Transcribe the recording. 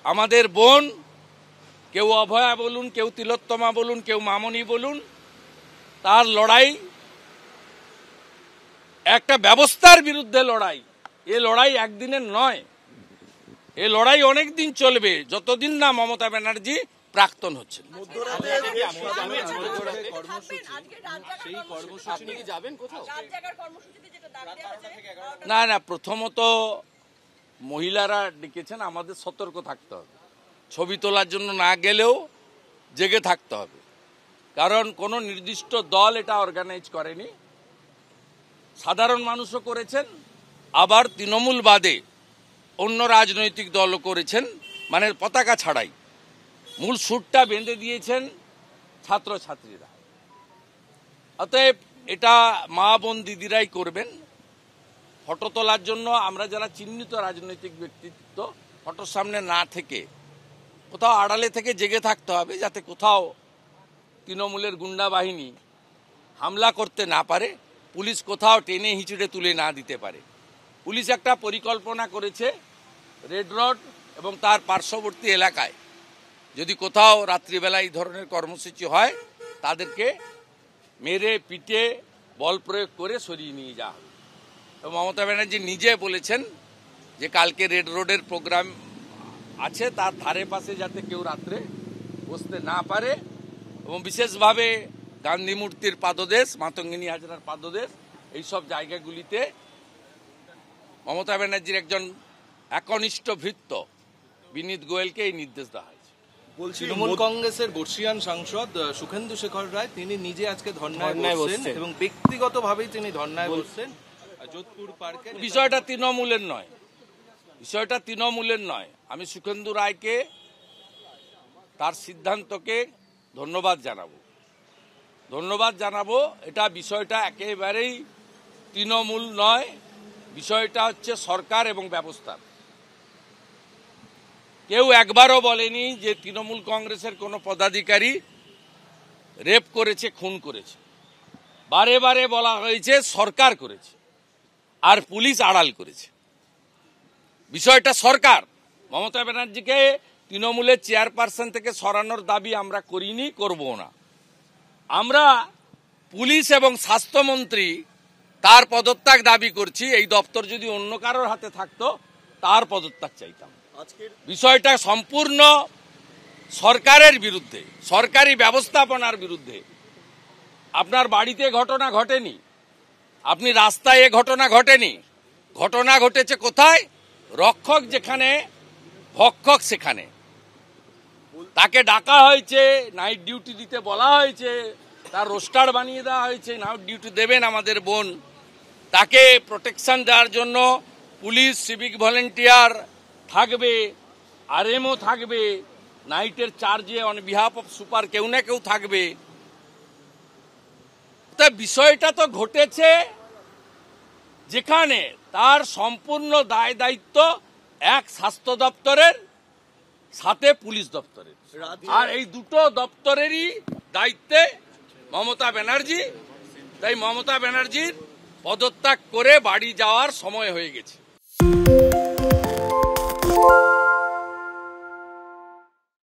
আমাদের বোন, কেউ অভয়া বলুন, কেউ তিলোত্তমা বলুন, কেউ মামনি বলুন, তার লড়াই একটা ব্যবস্থার বিরুদ্ধে লড়াই। এ লড়াই একদিনের নয়, এ লড়াই অনেক দিন চলবে, যতদিন না মমতা ব্যানার্জি প্রাক্তন হচ্ছেন। না না, প্রথমত মহিলারা ডেকেছেন, আমাদের সতর্ক থাকতে হবে। ছবি তোলার জন্য না গেলেও জেগে থাকতে হবে, কারণ কোনো নির্দিষ্ট দল এটা অর্গানাইজ করেনি, সাধারণ মানুষও করেছেন, আবার তৃণমূল বাদে অন্য রাজনৈতিক দলও করেছেন, মানে পতাকা ছাড়াই। মূল সুরটা বেঁধে দিয়েছেন ছাত্রছাত্রীরা। অতএব এটা মা বোন দিদিরাই করবেন। ফটো তোলার জন্য আমরা যারা চিহ্নিত রাজনৈতিক ব্যক্তিত্ব, ফটোর সামনে না থেকে কোথাও আড়ালে থেকে জেগে থাকতে হবে, যাতে কোথাও তৃণমূলের গুন্ডা বাহিনী হামলা করতে না পারে, পুলিশ কোথাও টেনে হিঁচড়ে তুলে না দিতে পারে। পুলিশ একটা পরিকল্পনা করেছে, রেড রোড এবং তার পার্শ্ববর্তী এলাকায় যদি কোথাও রাত্রিবেলা এই ধরনের কর্মসূচি হয়, তাদেরকে মেরে পিটে বল প্রয়োগ করে সরিয়ে নিয়ে যাওয়া হবে। মমতা ব্যানার্জি নিজে বলেছেন যে কালকে রেড রোডের প্রোগ্রাম আছে, তার ধারে পাশে যাতে কেউ রাত্রে বসতে না পারে, এবং বিশেষভাবে গান্ধী মূর্তির পাদদেশ, মাতঙ্গিনী হাজরার পাদদেশ, এইসব জায়গাগুলিতে মমতা ব্যানার্জির একজন একনিষ্ঠ ভৃত্য বিনীত গোয়েলকে এই নির্দেশ দেওয়া হয়েছে। তৃণমূল কংগ্রেসের বর্ষিয়ান সাংসদ সুখেন্দু শেখর রায় তিনি নিজে আজকে ধর্নায় বসছেন এবং ব্যক্তিগতভাবেই তিনি ধর্নায় বসছেন যোধপুর পার্কে। বিষয়টা তৃণমূলের নয়, বিষয়টা তৃণমূলের নয়। আমি সুখেন্দু রায়কে তার সিদ্ধান্তকে ধন্যবাদ জানাবো। এটা বিষয়টা একেবারেই তৃণমূল নয়, বিষয়টা হচ্ছে সরকার এবং ব্যবস্থা। কেউ একবারও বলেনি যে তৃণমূল কংগ্রেসের কোনো পদাধিকারী রেপ করেছে, খুন করেছে। বারে বারে বলা হয়েছে সরকার করেছে আর পুলিশ আড়াল করেছে। বিষয়টা সরকার। মমতা ব্যানার্জিকে তৃণমূলের চেয়ারপারসন থেকে সরানোর দাবি আমরা করিনি, করবো না। আমরা পুলিশ এবং স্বাস্থ্যমন্ত্রী তার পদত্যাগ দাবি করছি। এই দপ্তর যদি অন্য কারোর হাতে থাকতো তার পদত্যাগ চাইতাম। বিষয়টা সম্পূর্ণ সরকারের বিরুদ্ধে, সরকারি ব্যবস্থাপনার বিরুদ্ধে। আপনার বাড়িতে ঘটনা ঘটেনি, আপনি রাস্তায় এ ঘটনা ঘটেনি, ঘটনা ঘটেছে কোথায়? রক্ষক যেখানে, ভক্ষক সেখানে। তাকে ডাকা হয়েছে, নাইট ডিউটি দিতে বলা হয়েছে, তার রোস্টার বানিয়ে দেওয়া হয়েছে, নাইট ডিউটি দেবেন আমাদের বোন। তাকে প্রোটেকশন দেওয়ার জন্য পুলিশ, সিভিক ভলেন্টিয়ার থাকবে, আরএমও থাকবে, নাইটের চার্জে অন বিহাফ অফ সুপার কেউ না কেউ থাকবে। তা বিষয়টা তো ঘটেছে যেখানে তার সম্পূর্ণ দায় দায়িত্ব এক স্বাস্থ্য দপ্তরের সাথে পুলিশ দপ্তরের, আর এই দুটো দপ্তরেরই দায়িত্বে মমতা ব্যানার্জি। তাই মমতা ব্যানার্জির পদত্যাগ করে বাড়ি যাওয়ার সময় হয়ে গেছে।